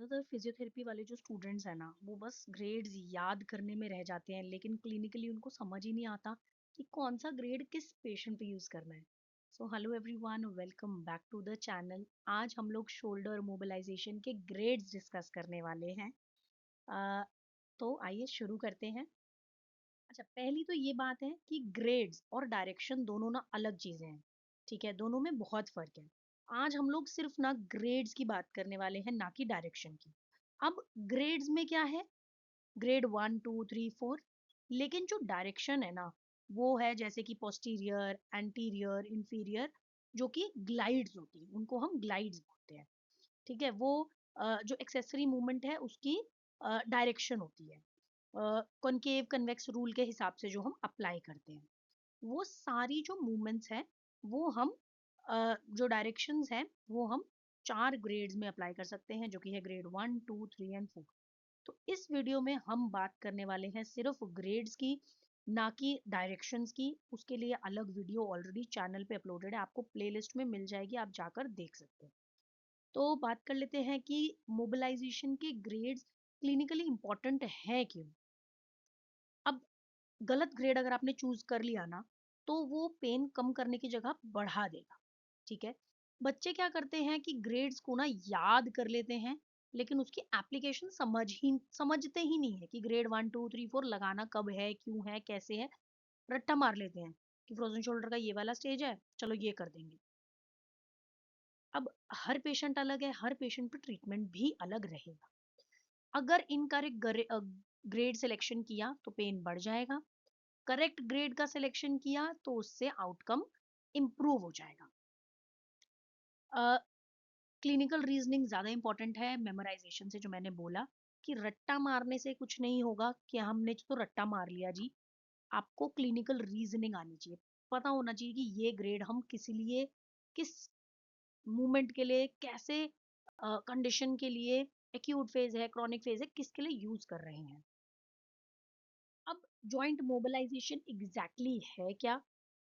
ज़्यादातर फिजियोथेरेपी वाले जो स्टूडेंट्स हैं ना, वो बस ग्रेड्स याद करने में रह जाते हैं, लेकिन क्लिनिकली उनको समझ ही नहीं आता कि कौन सा ग्रेड किस पेशेंट पे यूज़ करना है। So hello everyone, welcome back to the channel. आज हम लोग शोल्डर मोबिलाइजेशन के ग्रेड्स डिस्कस करने वाले हैं। अ, तो आइए शुरू करते हैं। अच्छा, पहली तो ये बात है कि ग्रेड्स और डायरेक्शन दोनों ना अलग चीजें हैं। ठीक है, दोनों में बहुत फर्क है। आज हम लोग सिर्फ ना ग्रेड्स की बात करने वाले हैं, ना कि डायरेक्शन की। अब ग्रेड्स में क्या है? ग्रेड 1 2 3 4। लेकिन जो डायरेक्शन है ना, वो है जैसे कि पोस्टीरियर, एंटीरियर, इंफीरियर, जो कि ग्लाइड्स होती है, उनको हम ग्लाइड्स बोलते हैं। ठीक है, वो जो एक्सेसरी मूवमेंट है उसकी डायरेक्शन होती है। कॉनकेव कन्वेक्स रूल के हिसाब से जो हम अप्लाई करते हैं, वो सारी जो मूवमेंट्स हैं, वो हम जो डायरेक्शंस हैं, वो हम 4 ग्रेड्स में अप्लाई कर सकते हैं, जो कि है ग्रेड 1 2 3 एंड 4। तो इस वीडियो में हम बात करने वाले हैं सिर्फ ग्रेड्स की, ना कि डायरेक्शंस की। उसके लिए अलग वीडियो ऑलरेडी चैनल पे अपलोडेड है, आपको प्लेलिस्ट में मिल जाएगी, आप जाकर देख सकते हैं। तो बात कर लेते हैं कि मोबिलाइजेशन के ग्रेड्स क्लिनिकली इंपॉर्टेंट है क्यों। अब गलत ग्रेड अगर आपने चूज कर लिया ना, तो वो पेन कम करने की जगह बढ़ा देगा। ठीक है, बच्चे क्या करते हैं कि ग्रेड्स को ना याद कर लेते हैं, लेकिन उसकी एप्लीकेशन समझते ही नहीं है कि ग्रेड 1 2 3 4 लगाना कब है, क्यों है, कैसे है। रट्टा मार लेते हैं कि फ्रोजन शोल्डर का ये वाला स्टेज है, चलो ये कर देंगे। अब हर पेशेंट अलग है, हर पेशेंट पे ट्रीटमेंट भी अलग रहेगा। अगर इनकरेक्ट ग्रेड सिलेक्शन किया तो पेन बढ़ जाएगा, करेक्ट ग्रेड का सिलेक्शन किया तो उससे आउटकम इम्प्रूव हो जाएगा। क्लिनिकल रीजनिंग ज्यादा इंपॉर्टेंट है मेमोराइजेशन से। जो मैंने बोला कि रट्टा मारने से कुछ नहीं होगा, कि हमने तो रट्टा मार लिया जी। आपको क्लिनिकल रीजनिंग आनी चाहिए, पता होना चाहिए कि ये ग्रेड हम किस लिए, किस मूवमेंट के लिए, कैसे कंडीशन के लिए, एक्यूट फेज है, क्रॉनिक फेज है, किसके लिए यूज कर रहे हैं। अब जॉइंट मोबिलाइजेशन एग्जैक्टली है क्या?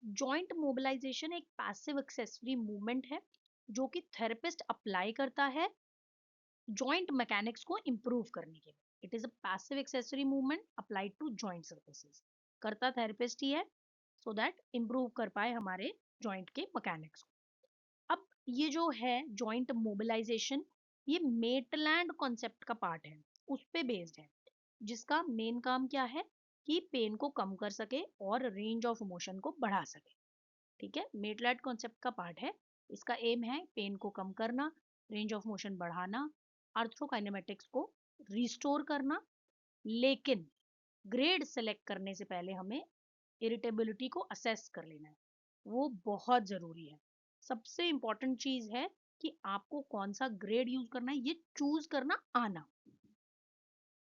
जॉइंट मोबिलाइजेशन एक पैसिव एक्सेसरी मूवमेंट है, जो कि थेरेपिस्ट अप्लाई करता है जॉइंट मैकेनिक्स को इम्प्रूव करने के लिए। It is a passive accessory movement applied to joint surfaces. करता थेरेपिस्ट ही है, सो दैट इम्प्रूव कर पाए हमारे जॉइंट के मैकेनिक्स को। अब ये जो है जॉइंट मोबिलाइजेशन, ये मेटलैंड कॉन्सेप्ट का पार्ट है, उस पे बेस्ड है, जिसका मेन काम क्या है कि पेन को कम कर सके और रेंज ऑफ मोशन को बढ़ा सके। ठीक है, मेटलैंड कॉन्सेप्ट का पार्ट है। इसका एम है पेन को कम करना, रेंज ऑफ मोशन बढ़ाना, आर्थ्रोकाइनेमेटिक्स को रिस्टोर करना। लेकिन ग्रेड सेलेक्ट करने से पहले हमें इरिटेबिलिटी को असेस कर लेना है, वो बहुत जरूरी है। सबसे इंपॉर्टेंट चीज है कि आपको कौन सा ग्रेड यूज करना है, ये चूज करना आना।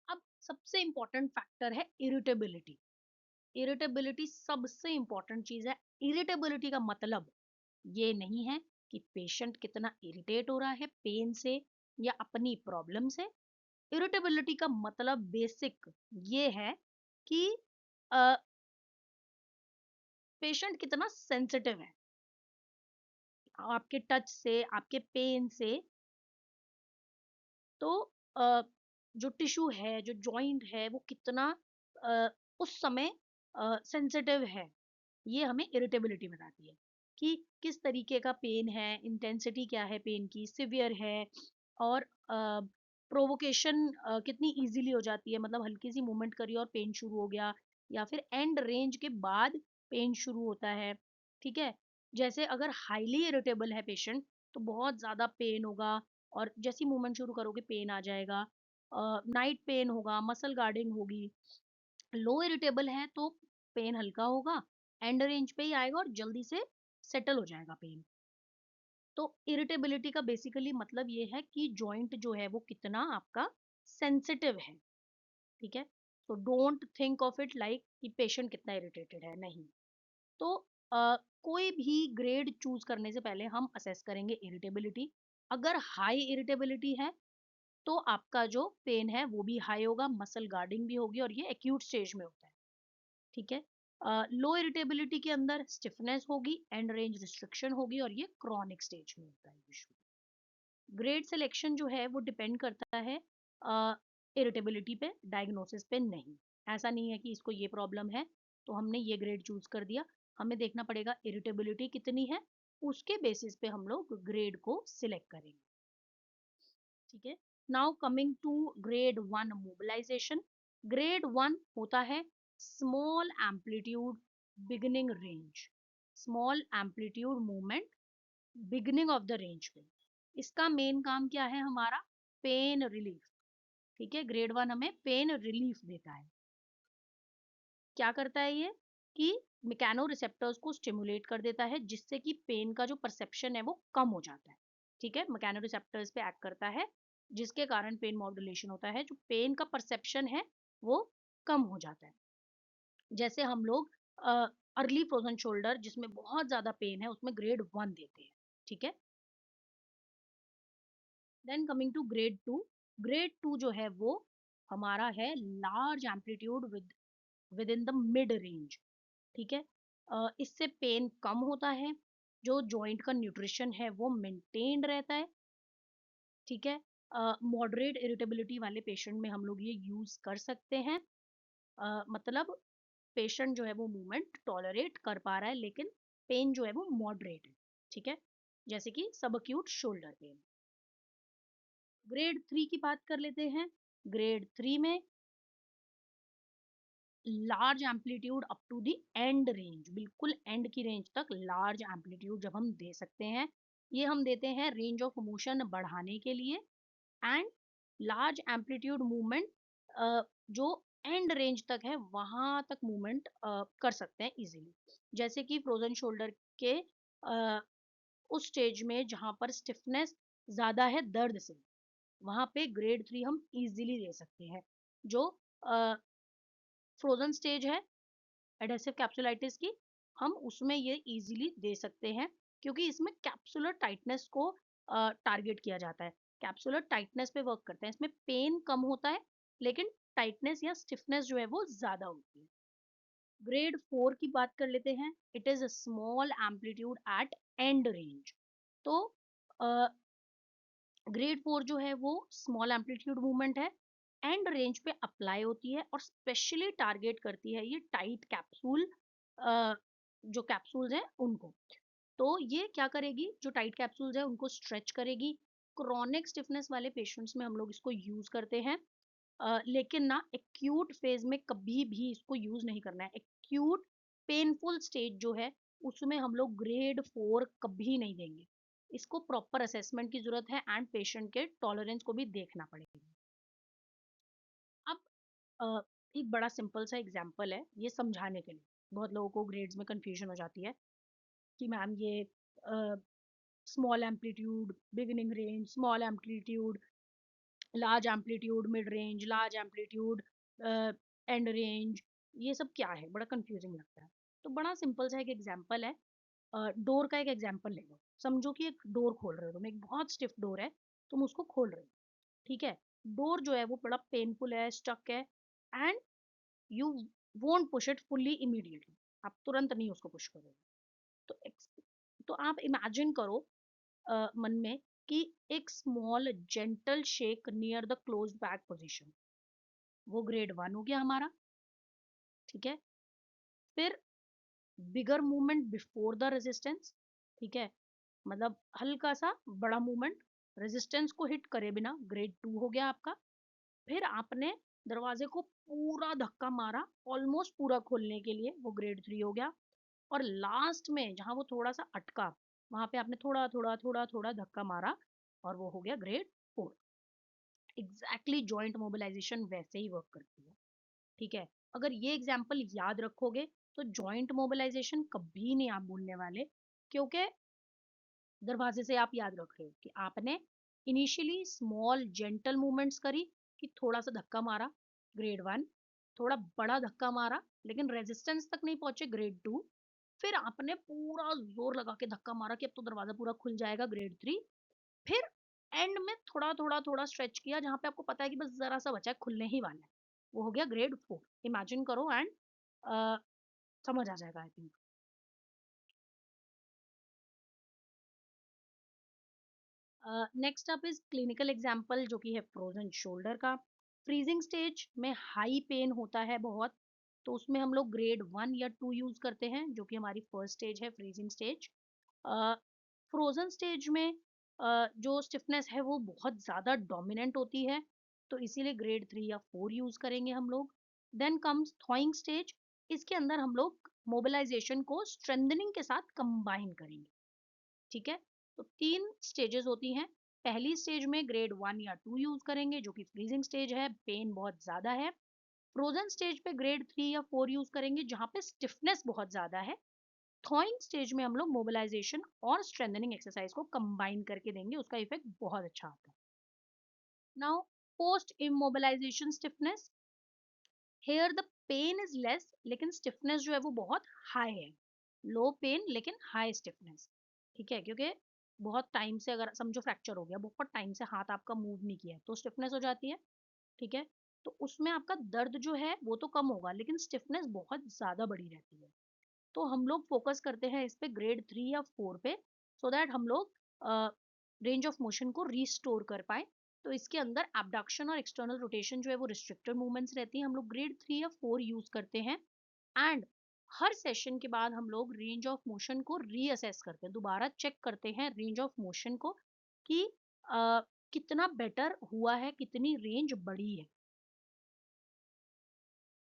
अब सबसे इंपॉर्टेंट फैक्टर है इरिटेबिलिटी। इरिटेबिलिटी सबसे इंपॉर्टेंट चीज है। इरिटेबिलिटी का मतलब ये नहीं है कि पेशेंट कितना इरिटेट हो रहा है पेन से या अपनी प्रॉब्लम से। इरिटेबिलिटी का मतलब बेसिक ये है कि पेशेंट कितना सेंसिटिव है आपके टच से, आपके पेन से। तो अ, जो टिश्यू है, जो जॉइंट है, वो कितना अ, उस समय सेंसिटिव है, ये हमें इरिटेबिलिटी बताती है कि किस तरीके का पेन है, इंटेंसिटी क्या है पेन की, सिवियर है, और प्रोवोकेशन कितनी इजीली हो जाती है, मतलब हल्की सी मूवमेंट करी और पेन शुरू हो गया, या फिर एंड रेंज के बाद पेन शुरू होता है। ठीक है, जैसे अगर हाईली इरिटेबल है पेशेंट, तो बहुत ज़्यादा पेन होगा, और जैसी मूवमेंट शुरू करोगे पेन आ जाएगा, नाइट पेन होगा, मसल गार्डिंग होगी। लो इरिटेबल है तो पेन हल्का होगा, एंड रेंज पे ही आएगा और जल्दी से सेटल हो जाएगा पेन। तो इरिटेबिलिटी का बेसिकली मतलब ये है कि जॉइंट जो है वो कितना आपका सेंसिटिव है। ठीक है, तो don't think of it like कि पेशेंट कितना इरिटेटेड है, नहीं। तो कोई भी ग्रेड चूज करने से पहले हम असेस करेंगे इरिटेबिलिटी। अगर हाई इरिटेबिलिटी है तो आपका जो पेन है वो भी हाई होगा, मसल गार्डिंग भी होगी, और ये एक्यूट स्टेज में होता है। ठीक है, लो इरिटेबिलिटी के अंदर स्टिफनेस होगी, एंड रेंज रिस्ट्रिक्शन होगी, और ये क्रॉनिक स्टेज में होता है यूजुअली। ग्रेड सिलेक्शन जो है वो डिपेंड करता है इरिटेबिलिटी पे, डायग्नोसिस पे नहीं। ऐसा नहीं है कि इसको ये प्रॉब्लम है तो हमने ये ग्रेड चूज कर दिया। हमें देखना पड़ेगा इरिटेबिलिटी कितनी है, उसके बेसिस पे हम लोग ग्रेड को सिलेक्ट करेंगे। ठीक है, now coming to grade 1 mobilization. Grade 1 होता है small amplitude beginning range, small amplitude movement beginning of the range पे। इसका मेन काम क्या है हमारा, पेन रिलीफ। ठीक है, ग्रेड 1 हमें पेन रिलीफ देता है। क्या करता है ये कि मैकेनो रिसेप्टर्स को स्टिमुलेट कर देता है जिससे कि पेन का जो परसेप्शन है वो कम हो जाता है। ठीक है, मैकेनो रिसेप्टर्स पे एक्ट करता है जिसके कारण पेन मॉड्यूलेशन होता है, जो पेन का परसेप्शन है वो कम हो जाता है। जैसे हम लोग अर्ली फ्रोजन शोल्डर जिसमें बहुत ज्यादा पेन है उसमें ग्रेड 1 देते हैं। ठीक है, then coming to grade 2। Grade 2 जो है वो हमारा है large amplitude within the mid range. ठीक है, इससे पेन कम होता है, जो जॉइंट का न्यूट्रिशन है वो मेंटेन्ड रहता है। ठीक है, मॉडरेट इरिटेबिलिटी वाले पेशेंट में हम लोग ये यूज कर सकते हैं। मतलब पेशेंट जो है वो मूवमेंट टॉलरेट कर पा रहा है लेकिन पेन जो है वो मॉडरेट है। ठीक है, जैसे कि सब अक्यूट शोल्डर पेन। ग्रेड 3 की बात कर लेते हैं। ग्रेड 3 में large amplitude up to the end range, बिल्कुल एंड की रेंज तक लार्ज एम्पलीट्यूड जब हम दे सकते हैं, ये हम देते हैं रेंज ऑफ मोशन बढ़ाने के लिए। एंड लार्ज एम्पलीट्यूड मूवमेंट जो एंड रेंज तक है वहां तक मूवमेंट कर सकते हैं इजीली। जैसे कि फ्रोजन शोल्डर के उस स्टेज में जहां पर स्टिफनेस ज्यादा है दर्द से, वहां पे ग्रेड 3 हम इजीली दे सकते हैं। जो फ्रोजन स्टेज है एडेसिव कैप्सुलाइटिस की, हम उसमें ये इजीली दे सकते हैं क्योंकि इसमें कैप्सुलर टाइटनेस को टारगेट किया जाता है। कैप्सुलर टाइटनेस पे वर्क करते हैं, इसमें पेन कम होता है लेकिन टाइटनेस या स्टिफनेस जो है वो ज्यादा होती है। ग्रेड 4 की बात कर लेते हैं। It is a small amplitude at end range. तो ग्रेड 4 जो है वो स्मॉल एम्पलीट्यूड मूवमेंट है, एंड रेंज पे अप्लाई होती है और स्पेशली टारगेट करती है ये टाइट कैप्सूल, जो कैप्सूल्स हैं उनको। तो ये क्या करेगी, जो टाइट कैप्सूल्स है उनको स्ट्रेच करेगी। क्रॉनिक स्टिफनेस वाले पेशेंट्स में हम लोग इसको यूज करते हैं। लेकिन ना एक्यूट फेज में कभी भी इसको यूज नहीं करना है। एक्यूट पेनफुल स्टेज जो है उसमें हम लोग ग्रेड 4 कभी नहीं देंगे। इसको प्रॉपर असेसमेंट की जरूरत है एंड पेशेंट के टॉलरेंस को भी देखना पड़ेगा। अब एक बड़ा सिंपल सा एग्जांपल है ये समझाने के लिए। बहुत लोगों को ग्रेड्स में कंफ्यूजन हो जाती है कि मैम ये small amplitude beginning range, small amplitude, large amplitude, mid range, large amplitude, and range, ये सब क्या है, बड़ा कंफ्यूजिंग लगता है। तो बड़ा सिंपल सा एक एग्जांपल है। डोर का एक एग्जांपल ले लो। समझो कि एक डोर खोल रहे हो तुम, एक बहुत स्टिफ डोर है, तुम उसको खोल रहे हो। ठीक है, डोर जो है वो बड़ा पेनफुल है, स्टक है, and you won't push it fully immediately. आप तुरंत नहीं उसको पुश करोगे। तो तो आप इमेजिन करो मन में कि एक small gentle shake near the closed back position, वो ग्रेड 1 हो गया हमारा। ठीक है, फिर बिगर मूवमेंट बिफोर द रेजिस्टेंस। ठीक है, मतलब हल्का सा बड़ा मूवमेंट रेजिस्टेंस को हिट करे बिना, ग्रेड 2 हो गया आपका। फिर आपने दरवाजे को पूरा धक्का मारा ऑलमोस्ट पूरा खोलने के लिए, वो ग्रेड 3 हो गया। और लास्ट में जहां वो थोड़ा सा अटका, वहां पे आपने थोड़ा थोड़ा थोड़ा थोड़ा धक्का मारा और वो हो गया ग्रेड 4। एग्जैक्टली जॉइंट मोबिलाइजेशन वैसे ही वर्क करती है। ठीक है, अगर ये एग्जाम्पल याद रखोगे तो जॉइंट मोबिलाइजेशन कभी नहीं आप भूलने वाले, क्योंकि दरवाजे से आप याद रख रहे हो कि आपने इनिशियली स्मॉल जेंटल मूवमेंट्स करी, कि थोड़ा सा धक्का मारा, ग्रेड 1, थोड़ा बड़ा धक्का मारा लेकिन रेजिस्टेंस तक नहीं पहुंचे, ग्रेड 2, फिर आपने पूरा जोर लगा के धक्का मारा कि अब तो दरवाजा पूरा खुल जाएगा, ग्रेड 3, फिर एंड में थोड़ा थोड़ा थोड़ा स्ट्रेच किया जहां पे आपको पता है कि बस जरा सा बचा है, खुलने ही वाला है, वो हो गया ग्रेड 4। इमेजिन करो एंड समझ आ जाएगा I think. Next up is clinical example जो कि है फ्रोजन शोल्डर का। फ्रीजिंग स्टेज में हाई पेन होता है बहुत, तो उसमें हम लोग ग्रेड 1 या 2 यूज करते हैं, जो कि हमारी फर्स्ट स्टेज है फ्रीजिंग स्टेज। फ्रोजन स्टेज में जो स्टिफनेस है वो बहुत ज़्यादा डोमिनेंट होती है, तो इसीलिए ग्रेड 3 या 4 यूज करेंगे हम लोग। Then comes thawing stage. इसके अंदर हम लोग मोबिलाइजेशन को स्ट्रेंथनिंग के साथ कंबाइन करेंगे। ठीक है, तो 3 स्टेजेस होती हैं। पहली स्टेज में ग्रेड 1 या 2 यूज करेंगे, जो कि फ्रीजिंग स्टेज है, पेन बहुत ज्यादा है। फ्रोजन स्टेज पे ग्रेड 3 या 4 यूज करेंगे, जहां पे स्टिफनेस बहुत ज्यादा है। थॉइंग स्टेज में हम लोग मोबिलाइजेशन और स्ट्रेंथनिंग एक्सरसाइज को कंबाइन करके देंगे, उसका इफेक्ट बहुत अच्छा आता है। Now post immobilization stiffness, here the pain is less लेकिन स्टिफनेस जो है वो बहुत हाई है। लो पेन लेकिन हाई स्टिफनेस। ठीक है, क्योंकि बहुत टाइम से, अगर समझो फ्रैक्चर हो गया, बहुत टाइम से हाथ आपका मूव नहीं किया है, तो स्टिफनेस हो जाती है। ठीक है, तो उसमें आपका दर्द जो है वो तो कम होगा, लेकिन स्टिफनेस बहुत ज्यादा बड़ी रहती है। तो हम लोग फोकस करते हैं इस पे ग्रेड 3 या 4 पे, सो दैट हम लोग रेंज ऑफ मोशन को रीस्टोर कर पाए। तो इसके अंदर एबडक्शन और एक्सटर्नल रोटेशन जो है वो रिस्ट्रिक्टेड मूवमेंट्स रहती हैं, हम लोग ग्रेड 3 या 4 यूज करते हैं। एंड हर सेशन के बाद हम लोग रेंज ऑफ मोशन को रीअसेस करते हैं, दोबारा चेक करते हैं रेंज ऑफ मोशन को कि कितना बेटर हुआ है, कितनी रेंज बढ़ी है।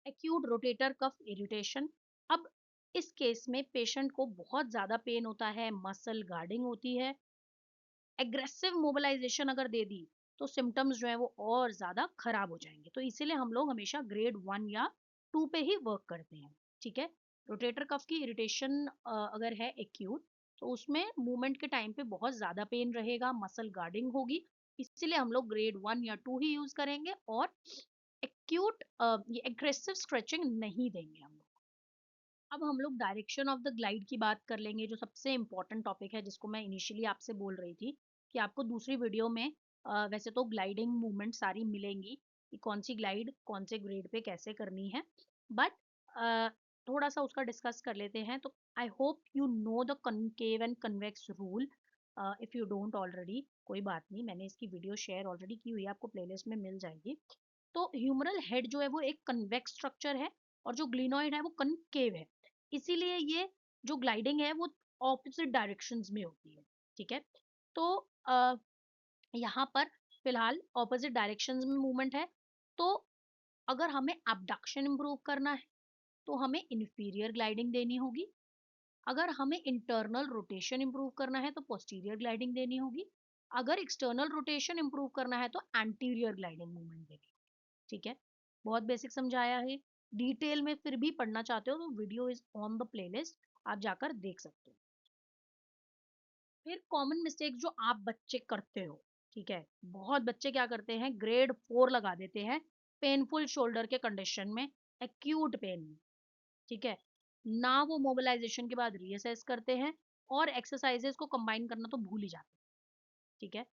Acute rotator cuff irritation. अब इस केस में पेशेंट को बहुत ज्यादा पेन होता है, मसल गार्डिंग होती है। एग्रेसिव मोबिलाइजेशन अगर दे दी तो सिम्टम्स जो है वो और ज्यादा खराब हो जाएंगे, तो इसीलिए हम लोग हमेशा ग्रेड 1 या 2 पे ही वर्क करते हैं। ठीक है, रोटेटर कफ की इरिटेशन अगर है एक्यूट, तो उसमें मूवमेंट के टाइम पे बहुत ज्यादा पेन रहेगा, मसल गार्डिंग होगी, इसीलिए हम लोग ग्रेड 1 या 2 ही यूज करेंगे, और एक्यूट ये एग्रेसिव स्ट्रेचिंग नहीं देंगे हम लोग। अब हम लोग डायरेक्शन ऑफ द ग्लाइड की बात कर लेंगे, जो सबसे इंपॉर्टेंट टॉपिक है, जिसको मैं इनिशियली आपसे बोल रही थी कि आपको दूसरी वीडियो में वैसे तो ग्लाइडिंग मूवमेंट सारी मिलेंगी कि कौन सी ग्लाइड कौन से ग्रेड पे कैसे करनी है, बट थोड़ा सा उसका डिस्कस कर लेते हैं। तो I hope you know the concave and convex rule. If you don't already, कोई बात नहीं, मैंने इसकी वीडियो शेयर ऑलरेडी की हुई है, आपको प्लेलिस्ट में मिल जाएगी। तो ह्यूमरल हेड जो है वो एक कन्वेक्स स्ट्रक्चर है, और जो ग्लिनोइड है वो कनकेव है, इसीलिए ये जो ग्लाइडिंग है वो ऑपोजिट डायरेक्शंस में होती है। ठीक है, तो यहाँ पर फिलहाल ऑपोजिट डायरेक्शंस में मूवमेंट है, तो अगर हमें abduction इंप्रूव करना है तो हमें इंफीरियर ग्लाइडिंग देनी होगी। अगर हमें इंटरनल रोटेशन इंप्रूव करना है तो पोस्टीरियर ग्लाइडिंग देनी होगी। अगर एक्सटर्नल रोटेशन इंप्रूव करना है तो एंटीरियर ग्लाइडिंग मूवमेंट देनी। ठीक है, बहुत बेसिक समझाया है। डिटेल में फिर भी पढ़ना चाहते हो तो video is on the playlist, आप जाकर देख सकते हो। फिर कॉमन मिस्टेक जो आप बच्चे करते हो, ठीक है, बहुत बच्चे क्या करते हैं, ग्रेड 4 लगा देते हैं पेनफुल शोल्डर के कंडीशन में, एक्यूट पेन में। ठीक है, ना वो मोबिलाइजेशन के बाद रीअसेस करते हैं, और एक्सरसाइजेस को कंबाइन करना तो भूल ही जाते हैं। ठीक है,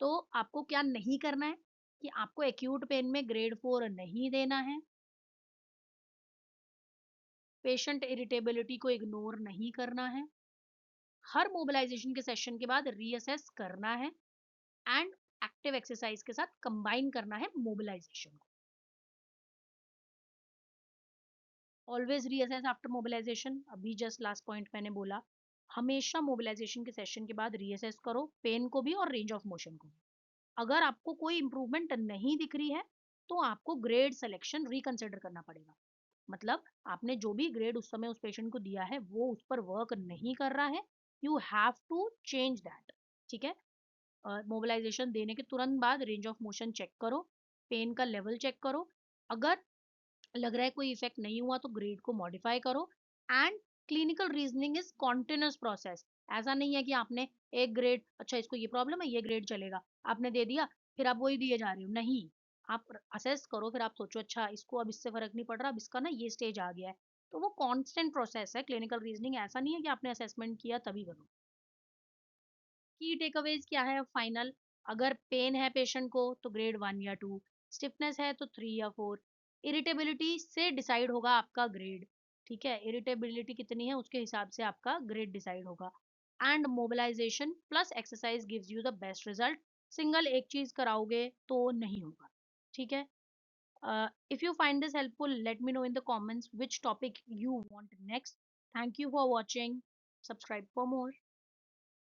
तो आपको क्या नहीं करना है कि आपको एक्यूट पेन में ग्रेड 4 नहीं देना है, पेशेंट इरिटेबिलिटी को इग्नोर नहीं करना है, हर मोबिलाइजेशन के सेशन के बाद रीअसेस करना है, एंड एक्टिव एक्सरसाइज के साथ कंबाइन करना है मोबिलाइजेशन को। ऑलवेज रीअसेस आफ्टर मोबिलाइजेशन, अभी जस्ट लास्ट पॉइंट मैंने बोला, हमेशा मोबिलाइजेशन के सेशन के बाद रीअसेस करो, पेन को भी और रेंज ऑफ मोशन को भी। अगर आपको कोई इंप्रूवमेंट नहीं दिख रही है तो आपको ग्रेड सिलेक्शन रिकंसिडर करना पड़ेगा। मतलब आपने जो भी ग्रेड उस समय उस पेशेंट को दिया है वो उस पर वर्क नहीं कर रहा है, you have to change that. ठीक है, मोबिलाइजेशन देने के तुरंत बाद रेंज ऑफ मोशन चेक करो, पेन का लेवल चेक करो, अगर लग रहा है कोई इफेक्ट नहीं हुआ तो ग्रेड को मॉडिफाई करो। And clinical reasoning is continuous process. ऐसा नहीं है कि आपने एक ग्रेड, अच्छा इसको ये प्रॉब्लम है ये ग्रेड चलेगा, आपने दे दिया फिर आप वही दिए जा रहे हो, नहीं। आप असेस करो, फिर आप सोचो अच्छा इसको अब इससे फर्क नहीं पड़ रहा, अब इसका ना ये स्टेज आ गया है। तो वो कांस्टेंट प्रोसेस है क्लिनिकल रीजनिंग, ऐसा नहीं है कि आपने असेसमेंट किया तभी करो। की टेकअवेज क्या है फाइनल, अगर पेन है पेशेंट को तो ग्रेड 1 या 2, स्टिफनेस है तो 3 या 4, इरिटेबिलिटी से डिसाइड होगा आपका ग्रेड। ठीक है, इरिटेबिलिटी कितनी है उसके हिसाब से आपका ग्रेड डिसाइड होगा। And mobilization plus exercise gives you the best result. Single एक चीज कराओगे तो नहीं होगा. ठीक है. If you find this helpful, let me know in the comments which topic you want next. Thank you for watching. Subscribe for more.